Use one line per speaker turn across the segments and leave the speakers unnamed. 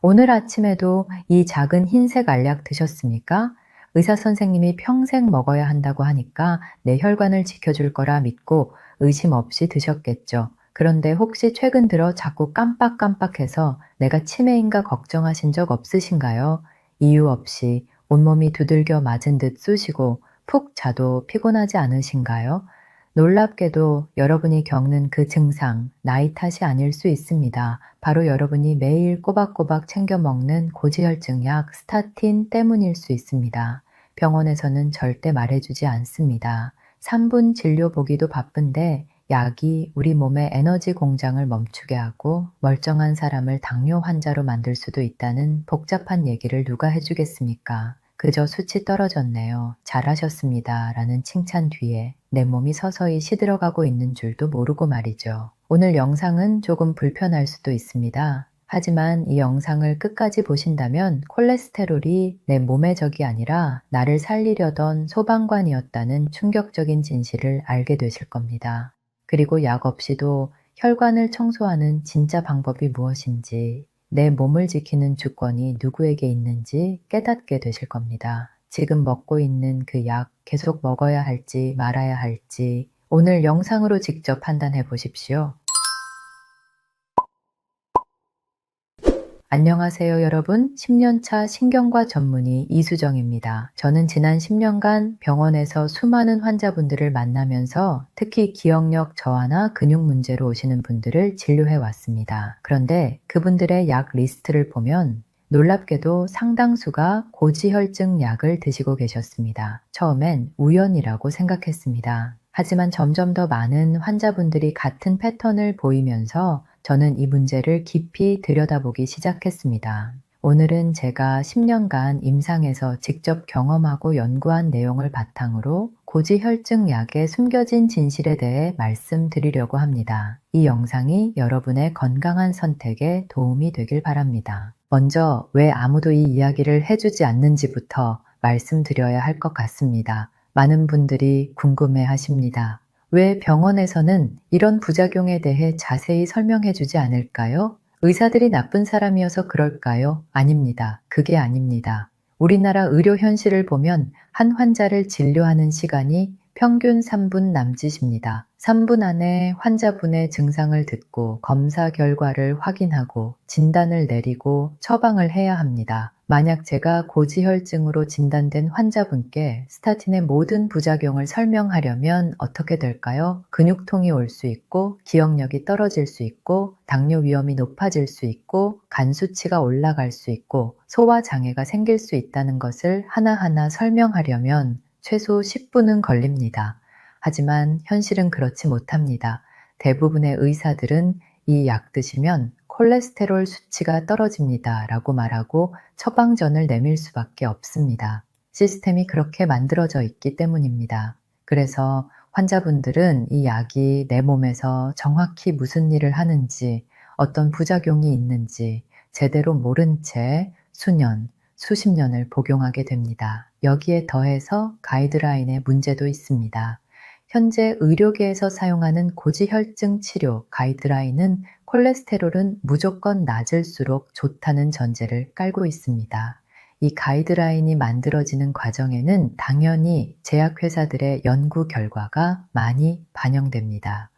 오늘 아침에도 이 작은 흰색 알약 드셨습니까? 의사 선생님이 평생 먹어야 한다고 하니까 내 혈관을 지켜줄 거라 믿고 의심 없이 드셨겠죠. 그런데 혹시 최근 들어 자꾸 깜빡깜빡해서 내가 치매인가 걱정하신 적 없으신가요? 이유 없이 온몸이 두들겨 맞은 듯 쑤시고 푹 자도 피곤하지 않으신가요? 놀랍게도 여러분이 겪는 그 증상, 나이 탓이 아닐 수 있습니다. 바로 여러분이 매일 꼬박꼬박 챙겨 먹는 고지혈증 약 스타틴 때문일 수 있습니다. 병원에서는 절대 말해주지 않습니다. 3분 진료 보기도 바쁜데 약이 우리 몸의 에너지 공장을 멈추게 하고 멀쩡한 사람을 당뇨 환자로 만들 수도 있다는 복잡한 얘기를 누가 해주겠습니까? 그저 수치 떨어졌네요. 잘하셨습니다. 라는 칭찬 뒤에 내 몸이 서서히 시들어가고 있는 줄도 모르고 말이죠. 오늘 영상은 조금 불편할 수도 있습니다. 하지만 이 영상을 끝까지 보신다면 콜레스테롤이 내 몸의 적이 아니라 나를 살리려던 소방관이었다는 충격적인 진실을 알게 되실 겁니다. 그리고 약 없이도 혈관을 청소하는 진짜 방법이 무엇인지, 내 몸을 지키는 주권이 누구에게 있는지 깨닫게 되실 겁니다. 지금 먹고 있는 그 약 계속 먹어야 할지 말아야 할지 오늘 영상으로 직접 판단해 보십시오. 안녕하세요 여러분. 10년차 신경과 전문의 이수정입니다. 저는 지난 10년간 병원에서 수많은 환자분들을 만나면서 특히 기억력 저하나 근육 문제로 오시는 분들을 진료해 왔습니다. 그런데 그분들의 약 리스트를 보면 놀랍게도 상당수가 고지혈증 약을 드시고 계셨습니다. 처음엔 우연이라고 생각했습니다. 하지만 점점 더 많은 환자분들이 같은 패턴을 보이면서 저는 이 문제를 깊이 들여다보기 시작했습니다. 오늘은 제가 10년간 임상에서 직접 경험하고 연구한 내용을 바탕으로 고지혈증 약의 숨겨진 진실에 대해 말씀드리려고 합니다. 이 영상이 여러분의 건강한 선택에 도움이 되길 바랍니다. 먼저 왜 아무도 이 이야기를 해주지 않는지부터 말씀드려야 할 것 같습니다. 많은 분들이 궁금해 하십니다. 왜 병원에서는 이런 부작용에 대해 자세히 설명해 주지 않을까요? 의사들이 나쁜 사람이어서 그럴까요? 아닙니다. 그게 아닙니다. 우리나라 의료 현실을 보면 한 환자를 진료하는 시간이 평균 3분 남짓입니다. 3분 안에 환자분의 증상을 듣고 검사 결과를 확인하고 진단을 내리고 처방을 해야 합니다. 만약 제가 고지혈증으로 진단된 환자분께 스타틴의 모든 부작용을 설명하려면 어떻게 될까요? 근육통이 올 수 있고 기억력이 떨어질 수 있고 당뇨 위험이 높아질 수 있고 간 수치가 올라갈 수 있고 소화 장애가 생길 수 있다는 것을 하나하나 설명하려면 최소 10분은 걸립니다. 하지만 현실은 그렇지 못합니다. 대부분의 의사들은 이 약 드시면 콜레스테롤 수치가 떨어집니다 라고 말하고 처방전을 내밀 수밖에 없습니다. 시스템이 그렇게 만들어져 있기 때문입니다. 그래서 환자분들은 이 약이 내 몸에서 정확히 무슨 일을 하는지, 어떤 부작용이 있는지 제대로 모른 채 수년, 수십 년을 복용하게 됩니다. 여기에 더해서 가이드라인의 문제도 있습니다. 현재 의료계에서 사용하는 고지혈증 치료 가이드라인은 콜레스테롤은 무조건 낮을수록 좋다는 전제를 깔고 있습니다. 이 가이드라인이 만들어지는 과정에는 당연히 제약회사들의 연구 결과가 많이 반영됩니다.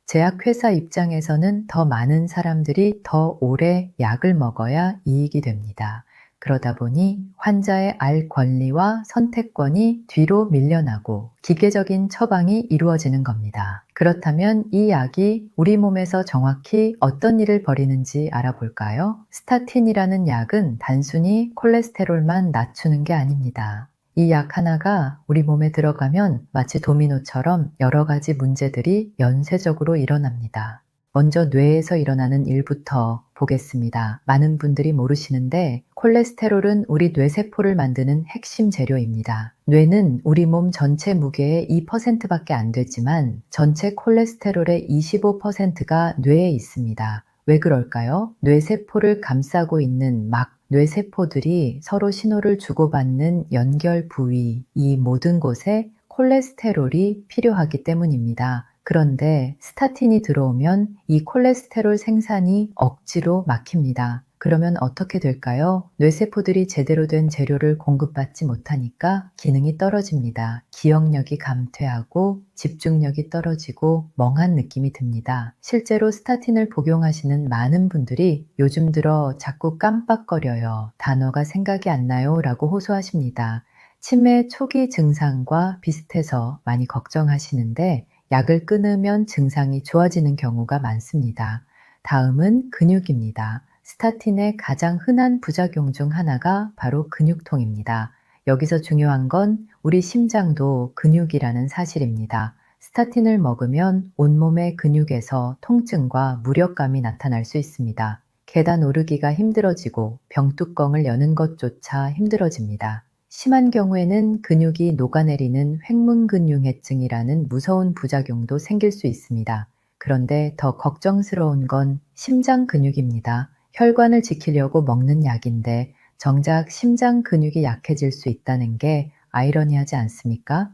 제약회사 입장에서는 더 많은 사람들이 더 오래 약을 먹어야 이익이 됩니다. 그러다 보니 환자의 알 권리와 선택권이 뒤로 밀려나고 기계적인 처방이 이루어지는 겁니다. 그렇다면 이 약이 우리 몸에서 정확히 어떤 일을 벌이는지 알아볼까요? 스타틴이라는 약은 단순히 콜레스테롤만 낮추는 게 아닙니다. 이 약 하나가 우리 몸에 들어가면 마치 도미노처럼 여러 가지 문제들이 연쇄적으로 일어납니다. 먼저 뇌에서 일어나는 일부터 보겠습니다. 많은 분들이 모르시는데 콜레스테롤은 우리 뇌세포를 만드는 핵심 재료입니다. 뇌는 우리 몸 전체 무게의 2%밖에 안 되지만 전체 콜레스테롤의 25%가 뇌에 있습니다. 왜 그럴까요? 뇌세포를 감싸고 있는 뇌세포들이 서로 신호를 주고받는 연결 부위, 이 모든 곳에 콜레스테롤이 필요하기 때문입니다. 그런데 스타틴이 들어오면 이 콜레스테롤 생산이 억지로 막힙니다. 그러면 어떻게 될까요? 뇌세포들이 제대로 된 재료를 공급받지 못하니까 기능이 떨어집니다. 기억력이 감퇴하고 집중력이 떨어지고 멍한 느낌이 듭니다. 실제로 스타틴을 복용하시는 많은 분들이 요즘 들어 자꾸 깜빡거려요. 단어가 생각이 안 나요 라고 호소하십니다. 치매 초기 증상과 비슷해서 많이 걱정하시는데 약을 끊으면 증상이 좋아지는 경우가 많습니다. 다음은 근육입니다. 스타틴의 가장 흔한 부작용 중 하나가 바로 근육통입니다. 여기서 중요한 건 우리 심장도 근육이라는 사실입니다. 스타틴을 먹으면 온몸의 근육에서 통증과 무력감이 나타날 수 있습니다. 계단 오르기가 힘들어지고 병뚜껑을 여는 것조차 힘들어집니다. 심한 경우에는 근육이 녹아내리는 횡문근융해증이라는 무서운 부작용도 생길 수 있습니다. 그런데 더 걱정스러운 건 심장 근육입니다. 혈관을 지키려고 먹는 약인데 정작 심장 근육이 약해질 수 있다는 게 아이러니하지 않습니까?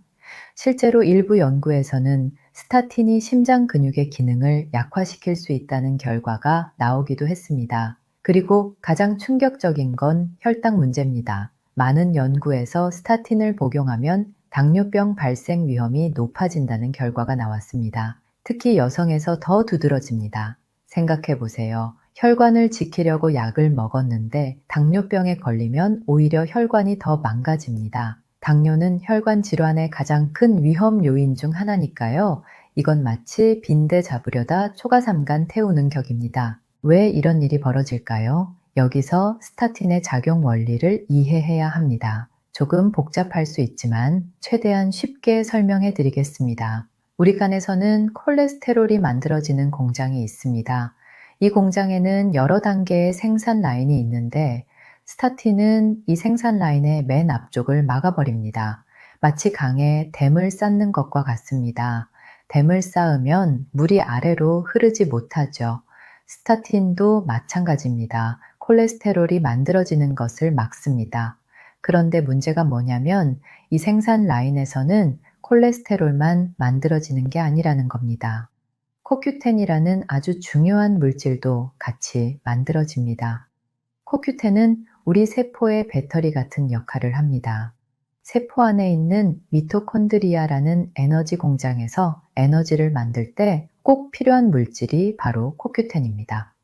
실제로 일부 연구에서는 스타틴이 심장 근육의 기능을 약화시킬 수 있다는 결과가 나오기도 했습니다. 그리고 가장 충격적인 건 혈당 문제입니다. 많은 연구에서 스타틴을 복용하면 당뇨병 발생 위험이 높아진다는 결과가 나왔습니다. 특히 여성에서 더 두드러집니다. 생각해 보세요. 혈관을 지키려고 약을 먹었는데 당뇨병에 걸리면 오히려 혈관이 더 망가집니다. 당뇨는 혈관 질환의 가장 큰 위험 요인 중 하나니까요. 이건 마치 빈대 잡으려다 초가삼간 태우는 격입니다. 왜 이런 일이 벌어질까요? 여기서 스타틴의 작용 원리를 이해해야 합니다. 조금 복잡할 수 있지만 최대한 쉽게 설명해 드리겠습니다. 우리 간에서는 콜레스테롤이 만들어지는 공장이 있습니다. 이 공장에는 여러 단계의 생산 라인이 있는데 스타틴은 이 생산 라인의 맨 앞쪽을 막아버립니다. 마치 강에 댐을 쌓는 것과 같습니다. 댐을 쌓으면 물이 아래로 흐르지 못하죠. 스타틴도 마찬가지입니다. 콜레스테롤이 만들어지는 것을 막습니다. 그런데 문제가 뭐냐면 이 생산 라인에서는 콜레스테롤만 만들어지는 게 아니라는 겁니다. 코큐텐이라는 아주 중요한 물질도 같이 만들어집니다. 코큐텐은 우리 세포의 배터리 같은 역할을 합니다. 세포 안에 있는 미토콘드리아라는 에너지 공장에서 에너지를 만들 때 꼭 필요한 물질이 바로 코큐텐입니다.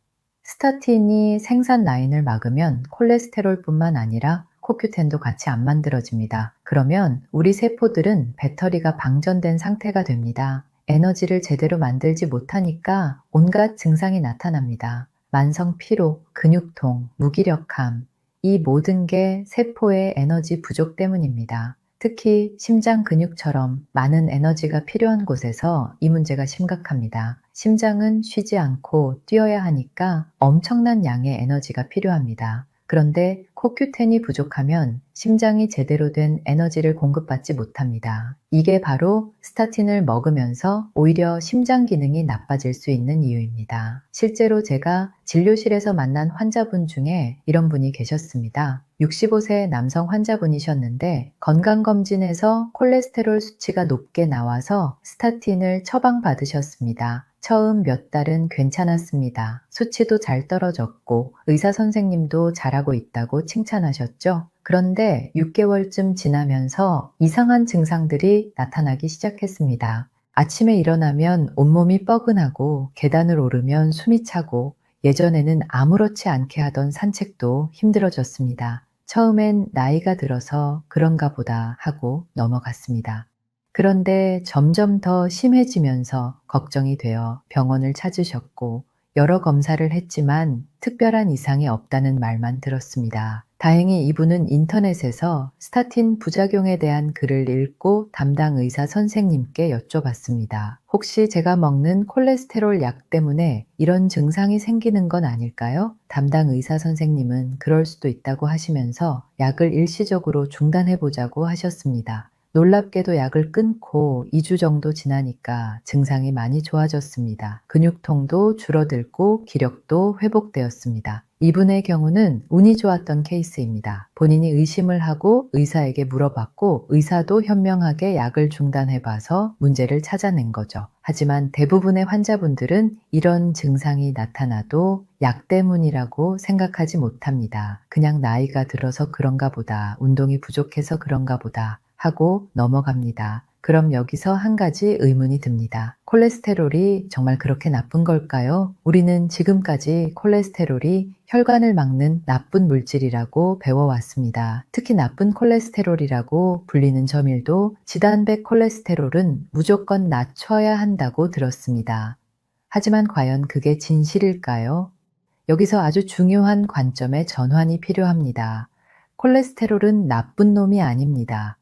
스타틴이 생산 라인을 막으면 콜레스테롤뿐만 아니라 코큐텐도 같이 안 만들어집니다. 그러면 우리 세포들은 배터리가 방전된 상태가 됩니다. 에너지를 제대로 만들지 못하니까 온갖 증상이 나타납니다. 만성 피로, 근육통, 무기력함, 이 모든 게 세포의 에너지 부족 때문입니다. 특히 심장 근육처럼 많은 에너지가 필요한 곳에서 이 문제가 심각합니다. 심장은 쉬지 않고 뛰어야 하니까 엄청난 양의 에너지가 필요합니다. 그런데 코큐텐이 부족하면 심장이 제대로 된 에너지를 공급받지 못합니다. 이게 바로 스타틴을 먹으면서 오히려 심장 기능이 나빠질 수 있는 이유입니다. 실제로 제가 진료실에서 만난 환자분 중에 이런 분이 계셨습니다. 65세 남성 환자분이셨는데 건강검진에서 콜레스테롤 수치가 높게 나와서 스타틴을 처방받으셨습니다. 처음 몇 달은 괜찮았습니다. 수치도 잘 떨어졌고 의사 선생님도 잘하고 있다고 칭찬하셨죠. 그런데 6개월쯤 지나면서 이상한 증상들이 나타나기 시작했습니다. 아침에 일어나면 온몸이 뻐근하고 계단을 오르면 숨이 차고 예전에는 아무렇지 않게 하던 산책도 힘들어졌습니다. 처음엔 나이가 들어서 그런가 보다 하고 넘어갔습니다. 그런데 점점 더 심해지면서 걱정이 되어 병원을 찾으셨고 여러 검사를 했지만 특별한 이상이 없다는 말만 들었습니다. 다행히 이분은 인터넷에서 스타틴 부작용에 대한 글을 읽고 담당 의사 선생님께 여쭤봤습니다. 혹시 제가 먹는 콜레스테롤 약 때문에 이런 증상이 생기는 건 아닐까요? 담당 의사 선생님은 그럴 수도 있다고 하시면서 약을 일시적으로 중단해보자고 하셨습니다. 놀랍게도 약을 끊고 2주 정도 지나니까 증상이 많이 좋아졌습니다. 근육통도 줄어들고 기력도 회복되었습니다. 이분의 경우는 운이 좋았던 케이스입니다. 본인이 의심을 하고 의사에게 물어봤고 의사도 현명하게 약을 중단해봐서 문제를 찾아낸 거죠. 하지만 대부분의 환자분들은 이런 증상이 나타나도 약 때문이라고 생각하지 못합니다. 그냥 나이가 들어서 그런가 보다, 운동이 부족해서 그런가 보다 하고 넘어갑니다. 그럼 여기서 한 가지 의문이 듭니다. 콜레스테롤이 정말 그렇게 나쁜 걸까요? 우리는 지금까지 콜레스테롤이 혈관을 막는 나쁜 물질이라고 배워왔습니다. 특히 나쁜 콜레스테롤이라고 불리는 저밀도 지단백 콜레스테롤은 무조건 낮춰야 한다고 들었습니다. 하지만 과연 그게 진실일까요? 여기서 아주 중요한 관점의 전환이 필요합니다. 콜레스테롤은 나쁜 놈이 아닙니다.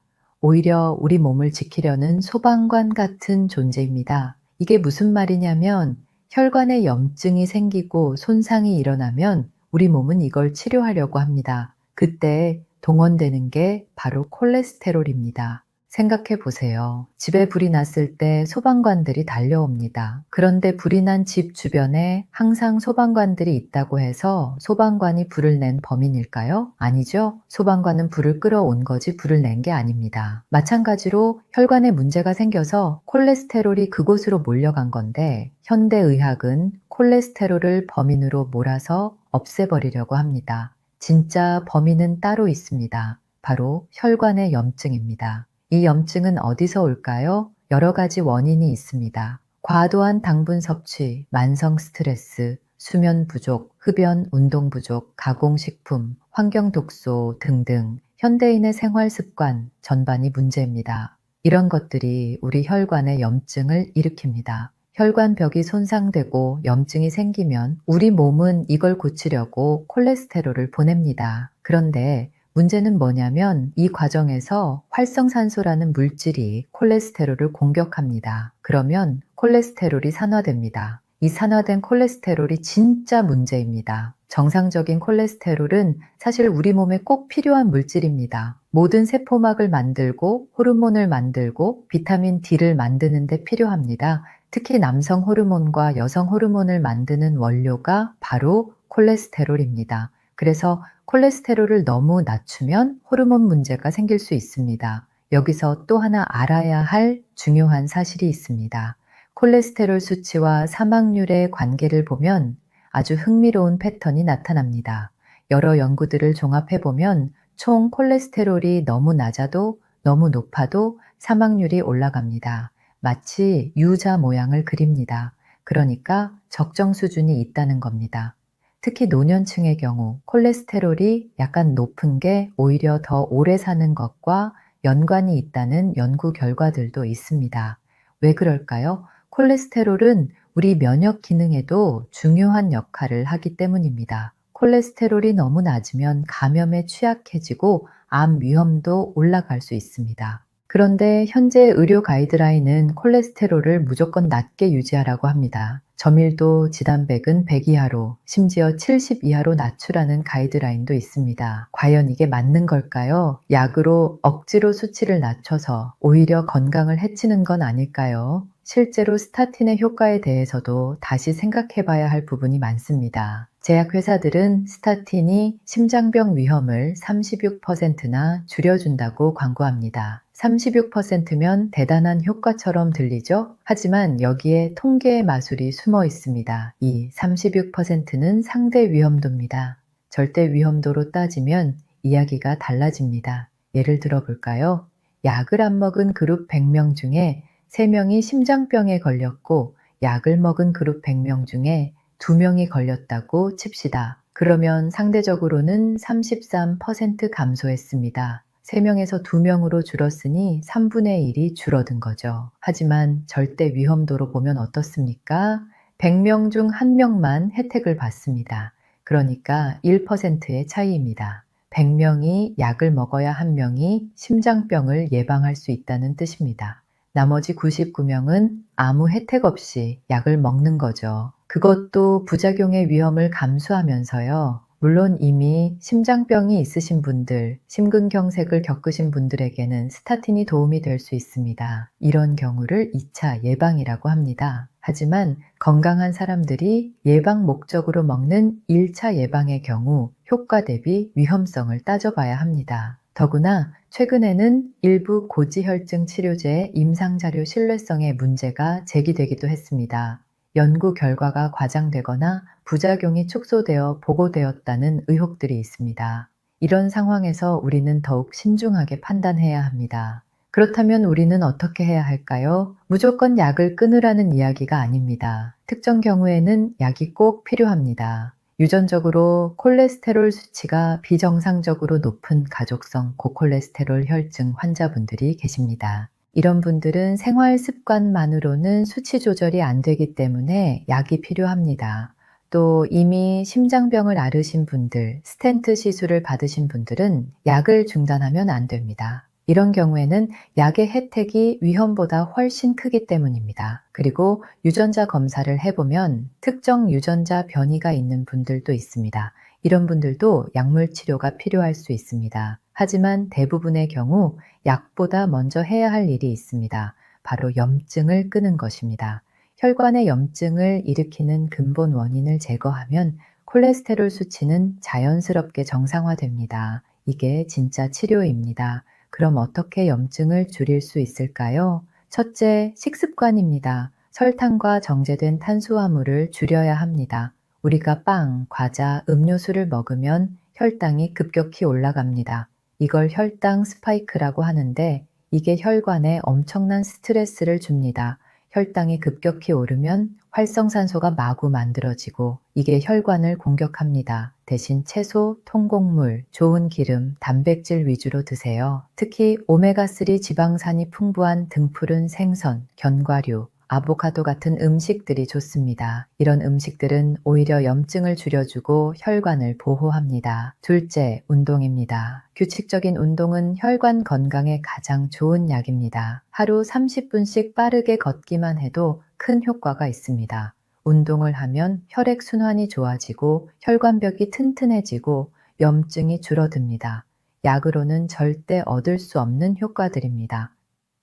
오히려 우리 몸을 지키려는 소방관 같은 존재입니다. 이게 무슨 말이냐면 혈관에 염증이 생기고 손상이 일어나면 우리 몸은 이걸 치료하려고 합니다. 그때 동원되는 게 바로 콜레스테롤입니다. 생각해 보세요. 집에 불이 났을 때 소방관들이 달려옵니다. 그런데 불이 난 집 주변에 항상 소방관들이 있다고 해서 소방관이 불을 낸 범인일까요? 아니죠. 소방관은 불을 끌어온 거지 불을 낸 게 아닙니다. 마찬가지로 혈관에 문제가 생겨서 콜레스테롤이 그곳으로 몰려간 건데 현대의학은 콜레스테롤을 범인으로 몰아서 없애버리려고 합니다. 진짜 범인은 따로 있습니다. 바로 혈관의 염증입니다. 이 염증은 어디서 올까요? 여러 가지 원인이 있습니다. 과도한 당분 섭취, 만성 스트레스, 수면 부족, 흡연, 운동 부족, 가공식품, 환경 독소 등등 현대인의 생활 습관 전반이 문제입니다. 이런 것들이 우리 혈관의 염증을 일으킵니다. 혈관벽이 손상되고 염증이 생기면 우리 몸은 이걸 고치려고 콜레스테롤을 보냅니다. 그런데 문제는 뭐냐면 이 과정에서 활성산소라는 물질이 콜레스테롤을 공격합니다. 그러면 콜레스테롤이 산화됩니다. 이 산화된 콜레스테롤이 진짜 문제입니다. 정상적인 콜레스테롤은 사실 우리 몸에 꼭 필요한 물질입니다. 모든 세포막을 만들고 호르몬을 만들고 비타민 D를 만드는 데 필요합니다. 특히 남성 호르몬과 여성 호르몬을 만드는 원료가 바로 콜레스테롤입니다. 그래서 콜레스테롤을 너무 낮추면 호르몬 문제가 생길 수 있습니다. 여기서 또 하나 알아야 할 중요한 사실이 있습니다. 콜레스테롤 수치와 사망률의 관계를 보면 아주 흥미로운 패턴이 나타납니다. 여러 연구들을 종합해보면 총 콜레스테롤이 너무 낮아도 너무 높아도 사망률이 올라갑니다. 마치 유자 모양을 그립니다. 그러니까 적정 수준이 있다는 겁니다. 특히 노년층의 경우 콜레스테롤이 약간 높은 게 오히려 더 오래 사는 것과 연관이 있다는 연구 결과들도 있습니다. 왜 그럴까요? 콜레스테롤은 우리 면역 기능에도 중요한 역할을 하기 때문입니다. 콜레스테롤이 너무 낮으면 감염에 취약해지고 암 위험도 올라갈 수 있습니다. 그런데 현재 의료 가이드라인은 콜레스테롤을 무조건 낮게 유지하라고 합니다. 저밀도 지단백은 100 이하로, 심지어 70 이하로 낮추라는 가이드라인도 있습니다. 과연 이게 맞는 걸까요? 약으로 억지로 수치를 낮춰서 오히려 건강을 해치는 건 아닐까요? 실제로 스타틴의 효과에 대해서도 다시 생각해 봐야 할 부분이 많습니다. 제약회사들은 스타틴이 심장병 위험을 36%나 줄여준다고 광고합니다. 36%면 대단한 효과처럼 들리죠? 하지만 여기에 통계의 마술이 숨어 있습니다. 이 36%는 상대 위험도입니다. 절대 위험도로 따지면 이야기가 달라집니다. 예를 들어 볼까요? 약을 안 먹은 그룹 100명 중에 3명이 심장병에 걸렸고 약을 먹은 그룹 100명 중에 2명이 걸렸다고 칩시다. 그러면 상대적으로는 33% 감소했습니다. 3명에서 2명으로 줄었으니 3분의 1이 줄어든 거죠. 하지만 절대 위험도로 보면 어떻습니까? 100명 중 1명만 혜택을 받습니다. 그러니까 1%의 차이입니다. 100명이 약을 먹어야 1명이 심장병을 예방할 수 있다는 뜻입니다. 나머지 99명은 아무 혜택 없이 약을 먹는 거죠. 그것도 부작용의 위험을 감수하면서요. 물론 이미 심장병이 있으신 분들, 심근경색을 겪으신 분들에게는 스타틴이 도움이 될 수 있습니다. 이런 경우를 2차 예방이라고 합니다. 하지만 건강한 사람들이 예방 목적으로 먹는 1차 예방의 경우 효과 대비 위험성을 따져봐야 합니다. 더구나 최근에는 일부 고지혈증 치료제의 임상자료 신뢰성에 문제가 제기되기도 했습니다. 연구 결과가 과장되거나 부작용이 축소되어 보고되었다는 의혹들이 있습니다. 이런 상황에서 우리는 더욱 신중하게 판단해야 합니다. 그렇다면 우리는 어떻게 해야 할까요? 무조건 약을 끊으라는 이야기가 아닙니다. 특정 경우에는 약이 꼭 필요합니다. 유전적으로 콜레스테롤 수치가 비정상적으로 높은 가족성 고콜레스테롤 혈증 환자분들이 계십니다. 이런 분들은 생활 습관만으로는 수치 조절이 안 되기 때문에 약이 필요합니다. 또 이미 심장병을 앓으신 분들, 스텐트 시술을 받으신 분들은 약을 중단하면 안 됩니다. 이런 경우에는 약의 혜택이 위험보다 훨씬 크기 때문입니다. 그리고 유전자 검사를 해보면 특정 유전자 변이가 있는 분들도 있습니다. 이런 분들도 약물 치료가 필요할 수 있습니다. 하지만 대부분의 경우 약보다 먼저 해야 할 일이 있습니다. 바로 염증을 끄는 것입니다. 혈관의 염증을 일으키는 근본 원인을 제거하면 콜레스테롤 수치는 자연스럽게 정상화됩니다. 이게 진짜 치료입니다. 그럼 어떻게 염증을 줄일 수 있을까요? 첫째, 식습관입니다. 설탕과 정제된 탄수화물을 줄여야 합니다. 우리가 빵, 과자, 음료수를 먹으면 혈당이 급격히 올라갑니다. 이걸 혈당 스파이크라고 하는데 이게 혈관에 엄청난 스트레스를 줍니다. 혈당이 급격히 오르면 활성산소가 마구 만들어지고 이게 혈관을 공격합니다. 대신 채소, 통곡물, 좋은 기름, 단백질 위주로 드세요. 특히 오메가3 지방산이 풍부한 등푸른 생선, 견과류, 아보카도 같은 음식들이 좋습니다. 이런 음식들은 오히려 염증을 줄여주고 혈관을 보호합니다. 둘째, 운동입니다. 규칙적인 운동은 혈관 건강에 가장 좋은 약입니다. 하루 30분씩 빠르게 걷기만 해도 큰 효과가 있습니다. 운동을 하면 혈액순환이 좋아지고 혈관벽이 튼튼해지고 염증이 줄어듭니다. 약으로는 절대 얻을 수 없는 효과들입니다.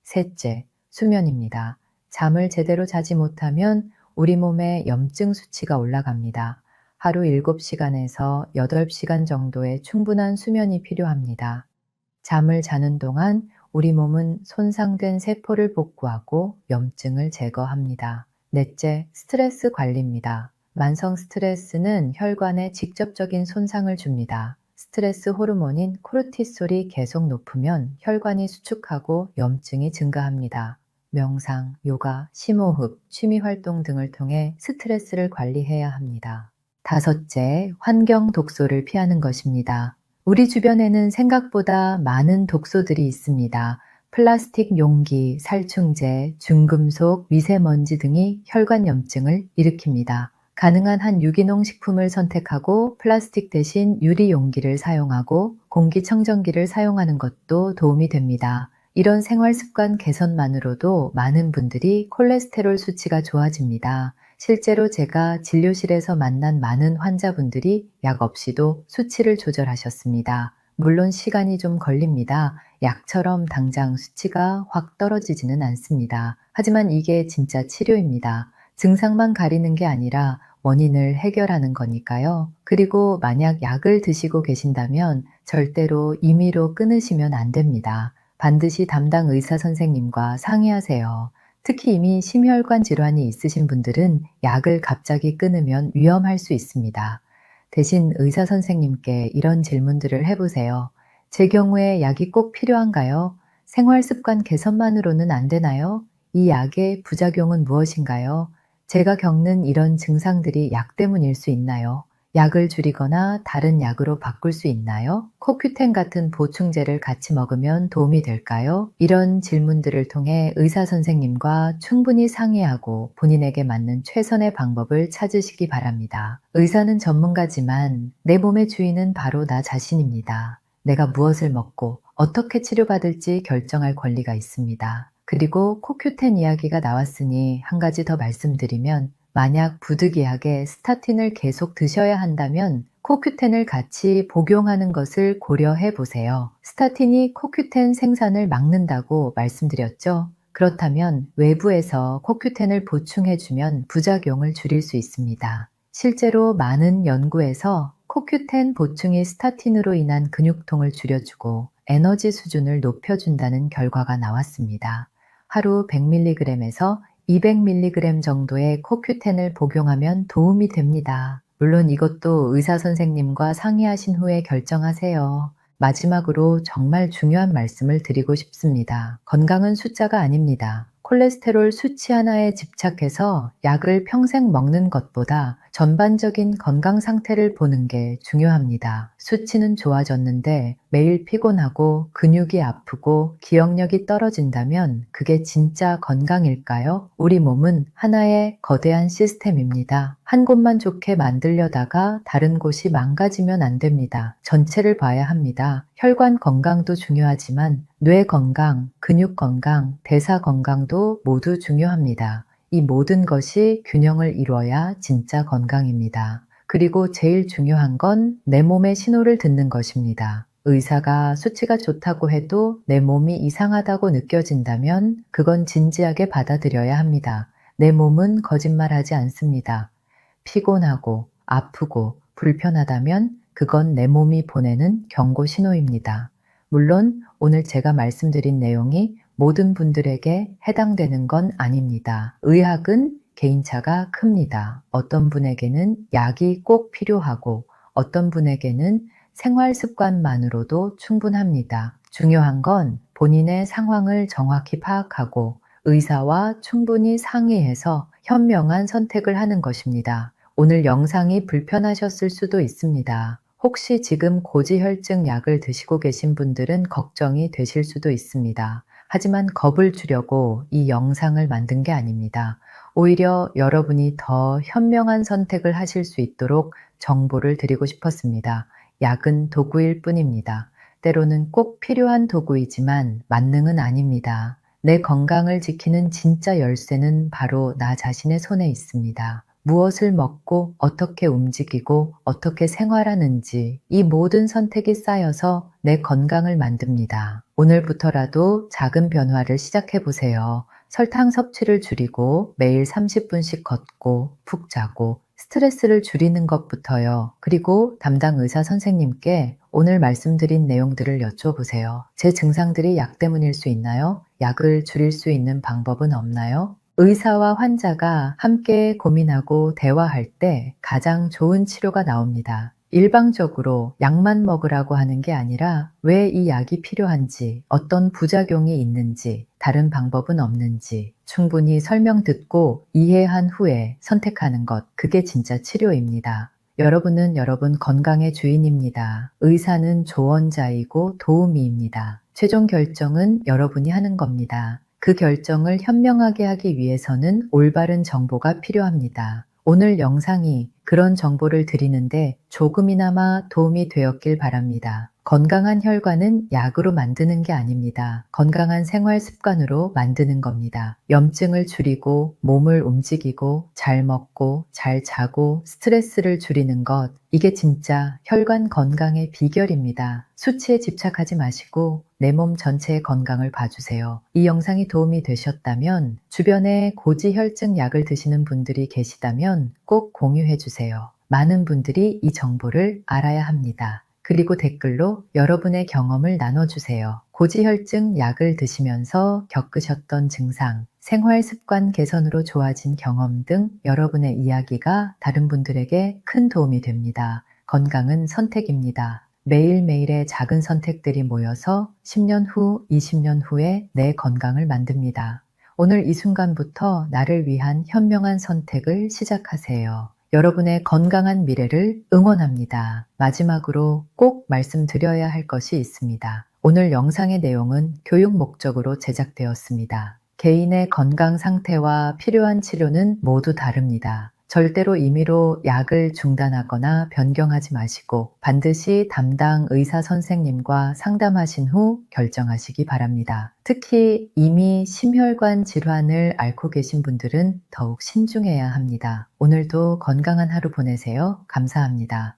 셋째, 수면입니다. 잠을 제대로 자지 못하면 우리 몸의 염증 수치가 올라갑니다. 하루 7시간에서 8시간 정도의 충분한 수면이 필요합니다. 잠을 자는 동안 우리 몸은 손상된 세포를 복구하고 염증을 제거합니다. 넷째, 스트레스 관리입니다. 만성 스트레스는 혈관에 직접적인 손상을 줍니다. 스트레스 호르몬인 코르티솔이 계속 높으면 혈관이 수축하고 염증이 증가합니다. 명상, 요가, 심호흡, 취미활동 등을 통해 스트레스를 관리해야 합니다. 다섯째, 환경 독소를 피하는 것입니다. 우리 주변에는 생각보다 많은 독소들이 있습니다. 플라스틱 용기, 살충제, 중금속, 미세먼지 등이 혈관 염증을 일으킵니다. 가능한 한 유기농 식품을 선택하고 플라스틱 대신 유리 용기를 사용하고 공기청정기를 사용하는 것도 도움이 됩니다. 이런 생활 습관 개선만으로도 많은 분들이 콜레스테롤 수치가 좋아집니다. 실제로 제가 진료실에서 만난 많은 환자분들이 약 없이도 수치를 조절하셨습니다. 물론 시간이 좀 걸립니다. 약처럼 당장 수치가 확 떨어지지는 않습니다. 하지만 이게 진짜 치료입니다. 증상만 가리는 게 아니라 원인을 해결하는 거니까요. 그리고 만약 약을 드시고 계신다면 절대로 임의로 끊으시면 안 됩니다. 반드시 담당 의사 선생님과 상의하세요. 특히 이미 심혈관 질환이 있으신 분들은 약을 갑자기 끊으면 위험할 수 있습니다. 대신 의사 선생님께 이런 질문들을 해보세요. 제 경우에 약이 꼭 필요한가요? 생활 습관 개선만으로는 안 되나요? 이 약의 부작용은 무엇인가요? 제가 겪는 이런 증상들이 약 때문일 수 있나요? 약을 줄이거나 다른 약으로 바꿀 수 있나요? 코큐텐 같은 보충제를 같이 먹으면 도움이 될까요? 이런 질문들을 통해 의사 선생님과 충분히 상의하고 본인에게 맞는 최선의 방법을 찾으시기 바랍니다. 의사는 전문가지만 내 몸의 주인은 바로 나 자신입니다. 내가 무엇을 먹고 어떻게 치료받을지 결정할 권리가 있습니다. 그리고 코큐텐 이야기가 나왔으니 한 가지 더 말씀드리면 만약 부득이하게 스타틴을 계속 드셔야 한다면 코큐텐을 같이 복용하는 것을 고려해 보세요. 스타틴이 코큐텐 생산을 막는다고 말씀드렸죠? 그렇다면 외부에서 코큐텐을 보충해주면 부작용을 줄일 수 있습니다. 실제로 많은 연구에서 코큐텐 보충이 스타틴으로 인한 근육통을 줄여주고 에너지 수준을 높여준다는 결과가 나왔습니다. 하루 100mg에서 200mg 정도의 코큐텐을 복용하면 도움이 됩니다. 물론 이것도 의사 선생님과 상의하신 후에 결정하세요. 마지막으로 정말 중요한 말씀을 드리고 싶습니다. 건강은 숫자가 아닙니다. 콜레스테롤 수치 하나에 집착해서 약을 평생 먹는 것보다 전반적인 건강 상태를 보는 게 중요합니다. 수치는 좋아졌는데 매일 피곤하고 근육이 아프고 기억력이 떨어진다면 그게 진짜 건강일까요? 우리 몸은 하나의 거대한 시스템입니다. 한 곳만 좋게 만들려다가 다른 곳이 망가지면 안 됩니다. 전체를 봐야 합니다. 혈관 건강도 중요하지만 뇌 건강, 근육 건강, 대사 건강도 모두 중요합니다. 이 모든 것이 균형을 이루어야 진짜 건강입니다. 그리고 제일 중요한 건 내 몸의 신호를 듣는 것입니다. 의사가 수치가 좋다고 해도 내 몸이 이상하다고 느껴진다면 그건 진지하게 받아들여야 합니다. 내 몸은 거짓말하지 않습니다. 피곤하고 아프고 불편하다면 그건 내 몸이 보내는 경고 신호입니다. 물론 오늘 제가 말씀드린 내용이 모든 분들에게 해당되는 건 아닙니다. 의학은 개인차가 큽니다. 어떤 분에게는 약이 꼭 필요하고 어떤 분에게는 생활 습관만으로도 충분합니다. 중요한 건 본인의 상황을 정확히 파악하고 의사와 충분히 상의해서 현명한 선택을 하는 것입니다. 오늘 영상이 불편하셨을 수도 있습니다. 혹시 지금 고지혈증 약을 드시고 계신 분들은 걱정이 되실 수도 있습니다. 하지만 겁을 주려고 이 영상을 만든 게 아닙니다. 오히려 여러분이 더 현명한 선택을 하실 수 있도록 정보를 드리고 싶었습니다. 약은 도구일 뿐입니다. 때로는 꼭 필요한 도구이지만 만능은 아닙니다. 내 건강을 지키는 진짜 열쇠는 바로 나 자신의 손에 있습니다. 무엇을 먹고 어떻게 움직이고 어떻게 생활하는지 이 모든 선택이 쌓여서 내 건강을 만듭니다. 오늘부터라도 작은 변화를 시작해 보세요. 설탕 섭취를 줄이고 매일 30분씩 걷고 푹 자고 스트레스를 줄이는 것부터요. 그리고 담당 의사 선생님께 오늘 말씀드린 내용들을 여쭤보세요. 제 증상들이 약 때문일 수 있나요? 약을 줄일 수 있는 방법은 없나요? 의사와 환자가 함께 고민하고 대화할 때 가장 좋은 치료가 나옵니다. 일방적으로 약만 먹으라고 하는 게 아니라 왜 이 약이 필요한지, 어떤 부작용이 있는지, 다른 방법은 없는지 충분히 설명 듣고 이해한 후에 선택하는 것, 그게 진짜 치료입니다. 여러분은 여러분 건강의 주인입니다. 의사는 조언자이고 도우미입니다. 최종 결정은 여러분이 하는 겁니다. 그 결정을 현명하게 하기 위해서는 올바른 정보가 필요합니다. 오늘 영상이 그런 정보를 드리는데 조금이나마 도움이 되었길 바랍니다. 건강한 혈관은 약으로 만드는 게 아닙니다. 건강한 생활 습관으로 만드는 겁니다. 염증을 줄이고 몸을 움직이고 잘 먹고 잘 자고 스트레스를 줄이는 것, 이게 진짜 혈관 건강의 비결입니다. 수치에 집착하지 마시고 내 몸 전체의 건강을 봐주세요. 이 영상이 도움이 되셨다면 주변에 고지혈증 약을 드시는 분들이 계시다면 꼭 공유해 주세요. 많은 분들이 이 정보를 알아야 합니다. 그리고 댓글로 여러분의 경험을 나눠주세요. 고지혈증 약을 드시면서 겪으셨던 증상, 생활 습관 개선으로 좋아진 경험 등 여러분의 이야기가 다른 분들에게 큰 도움이 됩니다. 건강은 선택입니다. 매일매일의 작은 선택들이 모여서 10년 후, 20년 후에 내 건강을 만듭니다. 오늘 이 순간부터 나를 위한 현명한 선택을 시작하세요. 여러분의 건강한 미래를 응원합니다. 마지막으로 꼭 말씀드려야 할 것이 있습니다. 오늘 영상의 내용은 교육 목적으로 제작되었습니다. 개인의 건강 상태와 필요한 치료는 모두 다릅니다. 절대로 임의로 약을 중단하거나 변경하지 마시고 반드시 담당 의사 선생님과 상담하신 후 결정하시기 바랍니다. 특히 이미 심혈관 질환을 앓고 계신 분들은 더욱 신중해야 합니다. 오늘도 건강한 하루 보내세요. 감사합니다.